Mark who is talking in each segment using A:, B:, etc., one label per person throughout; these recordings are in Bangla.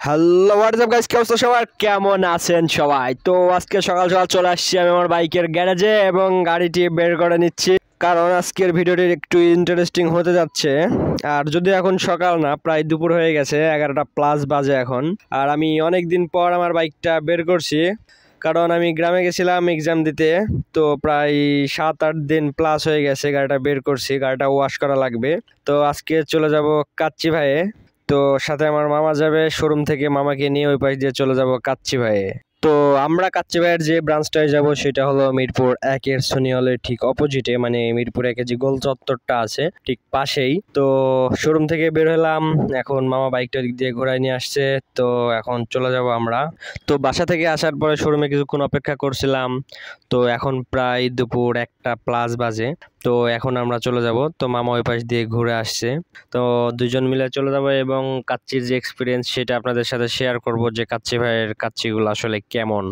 A: হ্যালো হোয়াটসঅ্যাপ গাইস, কি অবস্থা সবার? কেমন আছেন সবাই? তো আজকে সকাল সকাল চলে আসছি আমি আমার বাইকের গ্যারেজে এবং গাড়িটি বের করে নিচ্ছি, কারণ আজকের ভিডিওটি একটু ইন্টারেস্টিং হতে যাচ্ছে। আর যদি এখন সকাল না, প্রায় দুপুর হয়ে গেছে, 11টা প্লাস বাজে এখন। আর আমি অনেক দিন পর আমার বাইকটা বের করছি, কারণ আমি গ্রামে গেছিলাম এক্সাম দিতে। তো প্রায় 7-8 দিন প্লাস হয়ে গেছে গাড়িটা বের করছি, গাড়িটা ওয়াশ করা লাগবে। তো আজকে চলে যাব কাচ্চি ভাইয়ে। তো সাথে আমার মামা যাবে শোরুম থেকে, মামাকে নিয়ে ওই পাশ দিয়ে চলে যাব কাচ্চি ভাইয়ে। তো আমরা কাচ্চি ভাইয়ের যে ব্রাঞ্চটায় যাব সেটা হলো মিরপুর 1-এর সোনি হলের ঠিক অপোজিটে, মানে মিরপুর 1-এ যে গোল চত্বরটা আছে ঠিক পাশেই। তো শোরুম থেকে বের হলাম, এখন মামা বাইকটা দিক দিয়ে ঘোরায় নিয়ে আসছে। তো এখন চলে যাব আমরা। তো বাসা থেকে আসার পরে শোরুমে কিছুক্ষণ অপেক্ষা করছিলাম। তো এখন প্রায় দুপুর 1টা প্লাস বাজে। তো এখন আমরা চলে যাব। তো মামা ওই পাশ দিয়ে ঘুরে আসছে, তো দুজন মিলে চলে যাব এবং কাচ্চির যে এক্সপিরিয়েন্স সেটা আপনাদের সাথে শেয়ার করব, যে কাচ্চি ভাইয়ের কাচ্চিগুলো আসলে কেমন।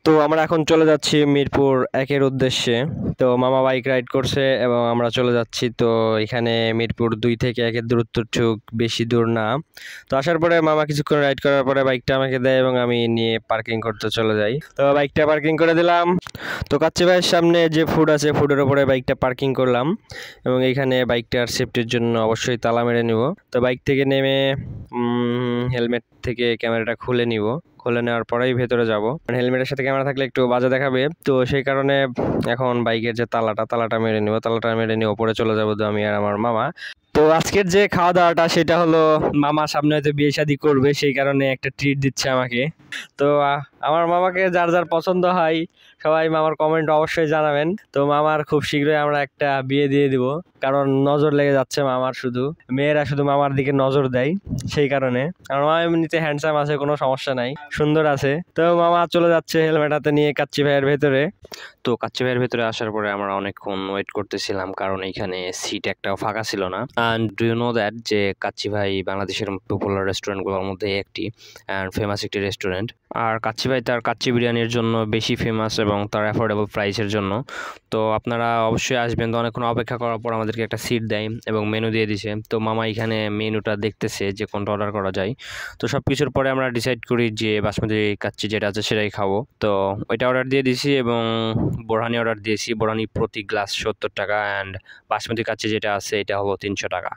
A: তো আমরা এখন চলে যাচ্ছি মিরপুর 1-এর উদ্দেশ্যে। তো মামা বাইক রাইড করছে এবং আমরা চলে যাচ্ছি। তো এখানে মিরপুর 2 থেকে 1-এর দূরত্ব ঠিক বেশি দূর না। তো আসার পরে মামা কিছুক্ষণ রাইড করার পরে বাইকটা আমাকে দেয় এবং আমি নিয়ে পার্কিং করতে চলে যাই। তো বাইকটা পার্কিং করে দিলাম। তো কাচ্চি ভাইয়ের সামনে যে ফুড আছে, ফুডের উপরে বাইকটা পার্কিং করলাম এবং এইখানে বাইকটার সেফটির জন্য অবশ্যই তালা মেরে নিব। তো বাইক থেকে নেমে হেলমেট থেকে ক্যামেরাটা খুলে নিব, খুলে নেওয়ার পরেই ভেতরে যাব। হেলমেটের সাথে ক্যামেরা থাকলে একটু বাজে দেখাবে, তো সেই কারণে এখন বাইকের যে তালাটা মেরে নিব। তালাটা মেরে নিয়ে ওপরে চলে যাবো তো আমি আর আমার মামা। তো আজকের যে খাওয়া দাওয়াটা সেটা হলো, মামা সামনে হয়তো বিয়ে শাদী করবে, সেই কারণে একটা ট্রিট দিচ্ছে আমাকে। তো আমার মামাকে যার যার পছন্দ হয় সবাই মামার কমেন্ট অবশ্যই জানাবেন। তো মামার খুব শীঘ্রই আমরা একটা বিয়ে দিয়ে দিব, কারণ নজর লেগে যাচ্ছে মামার, শুধু মেয়েরা শুধু মামার দিকে নজর দেয়, সেই কারণে। আমার মামা এমনিতে হ্যান্ডসাম আছে, কোনো সমস্যা নাই, সুন্দর আছে। তো মামা চলে যাচ্ছে হেলমেট হাতে নিয়ে কাচ্চি ভাইয়ের ভেতরে। তো কাচ্চি ভাইয়ের ভেতরে আসার পরে আমরা অনেকক্ষণ ওয়েট করতেছিলাম, কারণ এইখানে সিট একটাও ফাঁকা ছিল না। And do you know that যে কাচ্চি ভাই বাংলাদেশের পপুলার রেস্টুরেন্টগুলোর মধ্যে একটি অ্যান্ড ফেমাস একটি রেস্টুরেন্ট। আর কাচ্চি ভাই তার কাচ্চি বিরিয়ানির জন্য বেশি ফেমাস এবং তার অ্যাফোর্ডেবল প্রাইসের জন্য। তো আপনারা অবশ্যই আসবেন। তো অনেকক্ষণ অপেক্ষা করার পর আমাদেরকে একটা সিট দেয় এবং মেনু দিয়ে দিছে। তো মামা এখানে মেনুটা দেখতেছে যে কোনটা অর্ডার করা যায়। তো সব কিছুর পরে আমরা ডিসাইড করি যে বাসমতি কাচ্চি যেটা আছে সেটাই খাবো। তো ওইটা অর্ডার দিয়ে দিয়েছি এবং বোরহানি অর্ডার দিয়েছি। বোরহানি প্রতি গ্লাস 70 টাকা, অ্যান্ড বাসমতি কাচ্চি যেটা আছে এটা হলো 300 টাকা।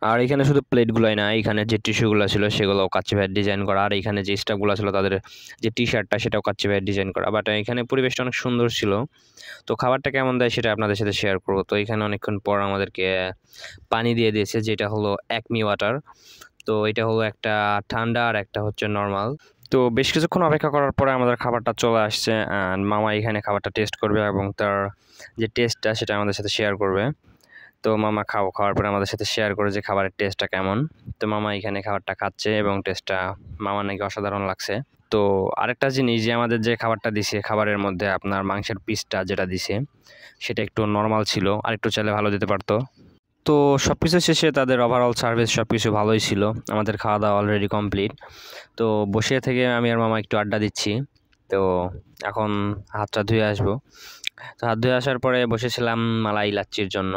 A: আর এখানে শুধু প্লেটগুলোই না, এখানে যে টিস্যুগুলো ছিল সেগুলো কাচ্চি ভাইয়ের ডিজাইন করা, আর এখানে যে স্টাফগুলো ছিল তাদের যে টি শার্টটা সেটাও কাচ্চি ভাইয়ের ডিজাইন করা। বাট এখানে পরিবেশটা অনেক সুন্দর ছিল। তো খাবারটা কেমন দেয় সেটা আপনাদের সাথে শেয়ার করবো। তো এখানে অনেকক্ষণ পর আমাদেরকে পানি দিয়ে দিয়েছে, যেটা হলো একমি ওয়াটার। তো এটা হলো একটা ঠান্ডা আর একটা হচ্ছে নর্মাল। তো বেশ কিছুক্ষণ অপেক্ষা করার পরে আমাদের খাবারটা চলে আসছে, অ্যান্ড মামা এখানে খাবারটা টেস্ট করবে এবং তার যে টেস্টটা সেটা আমাদের সাথে শেয়ার করবে। তো মামা খাওয়ার পরে আমাদের সাথে শেয়ার করে যে খাবারের টেস্টটা কেমন। তো মামা এখানে খাবারটা খাচ্ছে এবং টেস্টটা মামা নাকি অসাধারণ লাগছে। তো আরেকটা জিনিস, যে আমাদের যে খাবারটা দিছে, খাবারের মধ্যে আপনার মাংসের পিসটা যেটা দিছে সেটা একটু নর্মাল ছিল, আর একটু চাইলে ভালো দিতে পারতো। তো সব কিছু শেষে তাদের ওভারঅল সার্ভিস সব কিছু ভালোই ছিল। আমাদের খাওয়া দাওয়া অলরেডি কমপ্লিট। তো বসে থেকে আমি আর মামা একটু আড্ডা দিচ্ছি। তো এখন হাতটা ধুয়ে আসবো। তো হাত ধুয়ে আসার পরে বসেছিলাম মালাই লাচ্চির জন্য।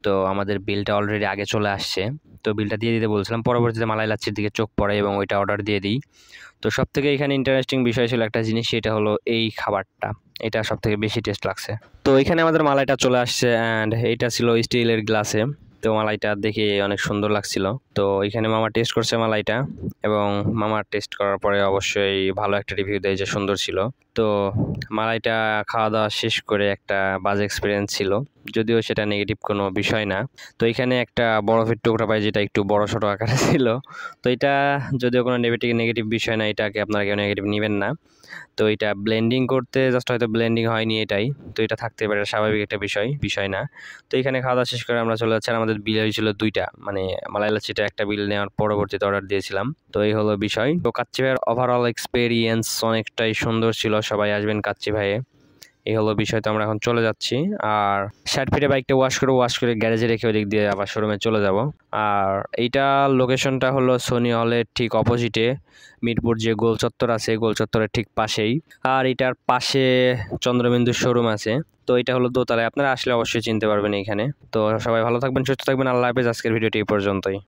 A: তো আমাদের বিলটা অলরেডি আগে চলে আসছে, তো বিলটা দিয়ে দিতে বলছিলাম। পরবর্তীতে মালাই লাচ্ছির দিকে চোখ পড়ে এবং ওইটা অর্ডার দিয়ে দিই। তো সব থেকে এখানে ইন্টারেস্টিং বিষয় ছিল একটা জিনিস, সেটা হলো এই খাবারটা, এটা সব থেকে বেশি টেস্ট লাগছে। তো এখানে আমাদের মালাইটা চলে আসছে, অ্যান্ড এইটা ছিল স্টিলের গ্লাসে। তো মালাইটা দেখে অনেক সুন্দর লাগছিল। তো এখানে মামা টেস্ট করছে মালাইটা, এবং মামার টেস্ট করার পরে অবশ্যই ভালো একটা রিভিউ দেয় যে সুন্দর ছিল। তো মালাইটা খাওয়া দাওয়া শেষ করে একটা বাজে এক্সপিরিয়েন্স ছিল, যদিও সেটা নেগেটিভ কোনো বিষয় না। তো এখানে একটা বরফের টুকরা পাই যেটা একটু বড় ছোটো আকারে ছিল। তো এটা যদিও কোনো নেগেটিভ বিষয় না, এটাকে আপনারা কেউ নেগেটিভ নেবেন না। তো এটা ব্লেন্ডিং করতে জাস্ট হয়তো ব্লেন্ডিং হয়নি এটাই, তো এটা থাকতে পারে, স্বাভাবিক একটা বিষয় না। তো এখানে খাওয়া দাওয়া শেষ করে আমরা চলে যাচ্ছি। আর আমাদের বিল হয়েছিল 2টা, মানে মালাই লাচ্ছিটা একটা বিল নেওয়ার পরবর্তীতে অর্ডার দিয়েছিলাম। তো এই হলো বিষয়। তো কাচ্চি ভাইয়ের ওভারঅল এক্সপেরিয়েন্স অনেকটাই সুন্দর ছিল, সবাই আসবেন কাচ্চি ভাইয়ে। এই হলো বিষয়। তো আমরা এখন চলে যাচ্ছি, আর 60 ফিটে বাইকটা ওয়াশ করে গ্যারেজে রেখে ওই দিক দিয়ে আবার শোরুমে চলে যাব। আর এইটা লোকেশনটা হলো সোনি হলের ঠিক অপোজিটে, মিরপুর যে গোল চত্বর আছে গোল চত্বরের ঠিক পাশেই। আর এটার পাশে চন্দ্রবিন্দু শোরুম আছে। তো এটা হলো দোতলায়, আপনারা আসলে অবশ্যই চিনতে পারবেন এখানে। তো সবাই ভালো থাকবেন, সুস্থ থাকবেন, আল্লাহ হাফেজ। আজকের ভিডিওটি এই পর্যন্তই।